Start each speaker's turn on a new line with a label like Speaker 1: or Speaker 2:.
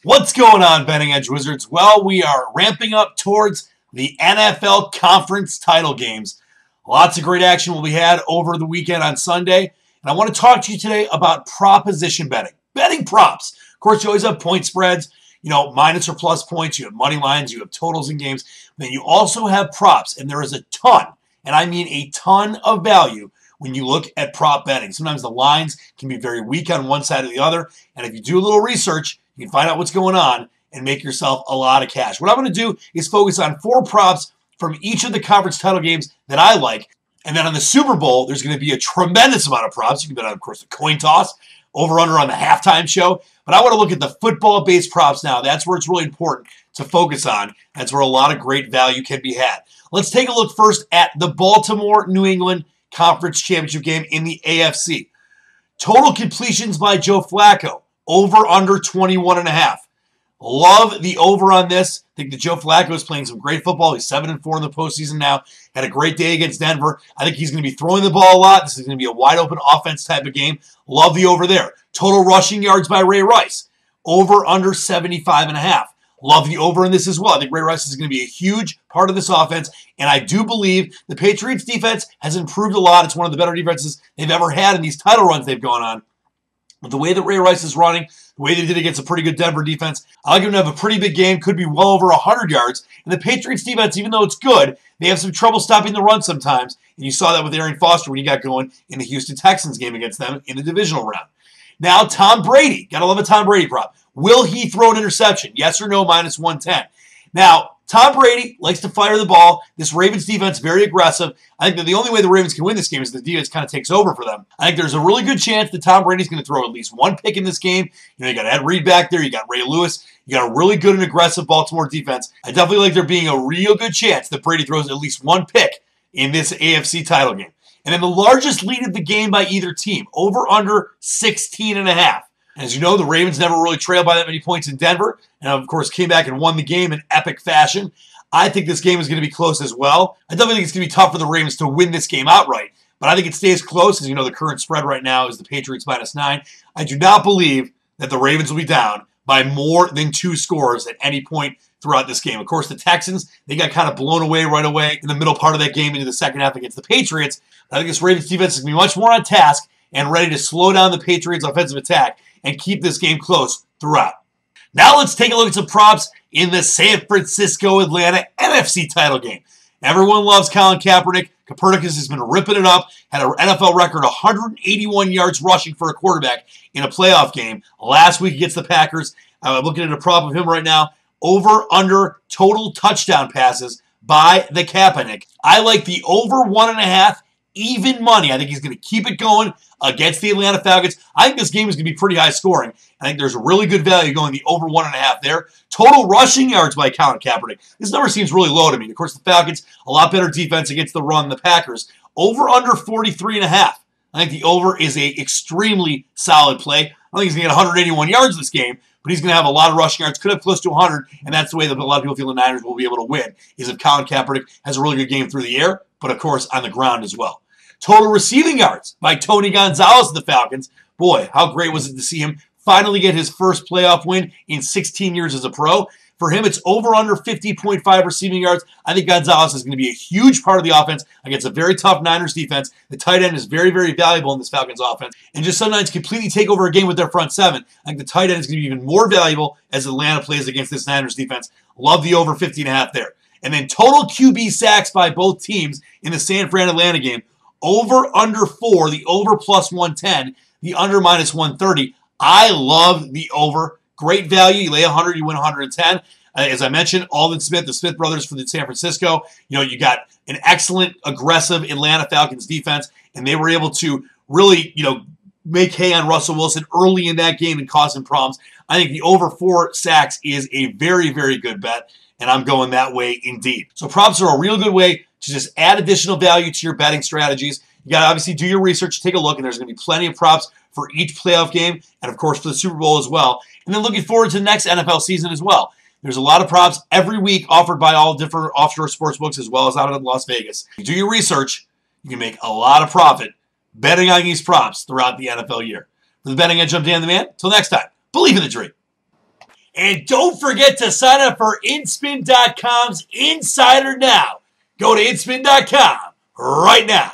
Speaker 1: What's going on, Betting Edge Wizards? Well, we are ramping up towards the NFL conference title games. Lots of great action will be had over the weekend on Sunday. And I want to talk to you today about proposition betting. Betting props. Of course, you always have point spreads, minus or plus points. You have money lines. You have totals in games. Then you also have props. And there is a ton, and I mean a ton of value when you look at prop betting. Sometimes the lines can be very weak on one side or the other. And if you do a little research, you can find out what's going on and make yourself a lot of cash. What I'm going to do is focus on 4 props from each of the conference title games that I like. And then on the Super Bowl, there's going to be a tremendous amount of props. You can bet on, of course, the coin toss, over-under on the halftime show. But I want to look at the football-based props now. That's where it's really important to focus on. That's where a lot of great value can be had. Let's take a look first at the Baltimore-New England Conference Championship game in the AFC. Total completions by Joe Flacco. Over under 21.5. Love the over on this. I think that Joe Flacco is playing some great football. He's 7-4 in the postseason now. Had a great day against Denver. I think he's going to be throwing the ball a lot. This is going to be a wide open offense type of game. Love the over there. Total rushing yards by Ray Rice. Over under 75.5. Love the over in this as well. I think Ray Rice is going to be a huge part of this offense, and I do believe the Patriots defense has improved a lot. It's one of the better defenses they've ever had in these title runs they've gone on. But the way that Ray Rice is running, the way they did against a pretty good Denver defense, I like him to have a pretty big game, could be well over 100 yards. And the Patriots defense, even though it's good, they have some trouble stopping the run sometimes. And you saw that with Arian Foster when he got going in the Houston Texans game against them in the divisional round. Now, Tom Brady. Gotta love a Tom Brady prop. Will he throw an interception? Yes or no, minus 110. Now, Tom Brady likes to fire the ball. This Ravens defense, very aggressive. I think that the only way the Ravens can win this game is the defense kind of takes over for them. I think there's a really good chance that Tom Brady's going to throw at least one pick in this game. You got Ed Reed back there. You got Ray Lewis. You got a really good and aggressive Baltimore defense. I definitely like there being a real good chance that Brady throws at least one pick in this AFC title game. And then the largest lead of the game by either team, over under 16.5. As you know, the Ravens never really trailed by that many points in Denver, and of course came back and won the game in epic fashion. I think this game is going to be close as well. I definitely think it's going to be tough for the Ravens to win this game outright, but I think it stays close. As you know, the current spread right now is the Patriots -9. I do not believe that the Ravens will be down by more than 2 scores at any point throughout this game. Of course, the Texans, they got kind of blown away right away in the middle part of that game into the second half against the Patriots. I think this Ravens defense is going to be much more on task and ready to slow down the Patriots' offensive attack and keep this game close throughout. Now let's take a look at some props in the San Francisco-Atlanta NFC title game. Everyone loves Colin Kaepernick. Copernicus has been ripping it up. Had an NFL record 181 yards rushing for a quarterback in a playoff game last week against the Packers. I'm looking at a prop of him right now. Over, under, total touchdown passes by the Kaepernick. I like the over 1.5. Even money. I think he's going to keep it going against the Atlanta Falcons. I think this game is going to be pretty high scoring. I think there's a really good value going the over 1.5 there. Total rushing yards by Colin Kaepernick. This number seems really low to me. Of course, the Falcons, a lot better defense against the run than the Packers. Over under 43.5. I think the over is a extremely solid play. I think he's going to get 181 yards this game, but he's going to have a lot of rushing yards, could have close to 100, and that's the way that a lot of people feel the Niners will be able to win, is if Colin Kaepernick has a really good game through the air, but of course on the ground as well. Total receiving yards by Tony Gonzalez of the Falcons. Boy, how great was it to see him finally get his first playoff win in 16 years as a pro. For him, it's over under 50.5 receiving yards. I think Gonzalez is going to be a huge part of the offense against a very tough Niners defense. The tight end is very, very valuable in this Falcons offense. And just sometimes completely take over a game with their front 7. I think the tight end is going to be even more valuable as Atlanta plays against this Niners defense. Love the over 50.5 there. And then total QB sacks by both teams in the San Fran-Atlanta game. Over, under 4, the over plus 110, the under minus 130. I love the over. Great value. You lay 100, you win 110. As I mentioned, Aldon Smith, the Smith brothers for the San Francisco. You got an excellent, aggressive Atlanta Falcons defense, and they were able to really, make hay on Russell Wilson early in that game and cause him problems. I think the over 4 sacks is a very, very good bet, and I'm going that way indeed. So props are a real good way to just add additional value to your betting strategies. You got to obviously do your research, take a look, and there's going to be plenty of props for each playoff game and, of course, for the Super Bowl as well. And then looking forward to the next NFL season as well. There's a lot of props every week offered by all different offshore sports books as well as out of Las Vegas. If you do your research, you can make a lot of profit betting on these props throughout the NFL year. For the Betting Edge, I'm Dan the Man. Until next time, believe in the dream. And don't forget to sign up for InSpin.com's Insider now. Go to InSpin.com right now.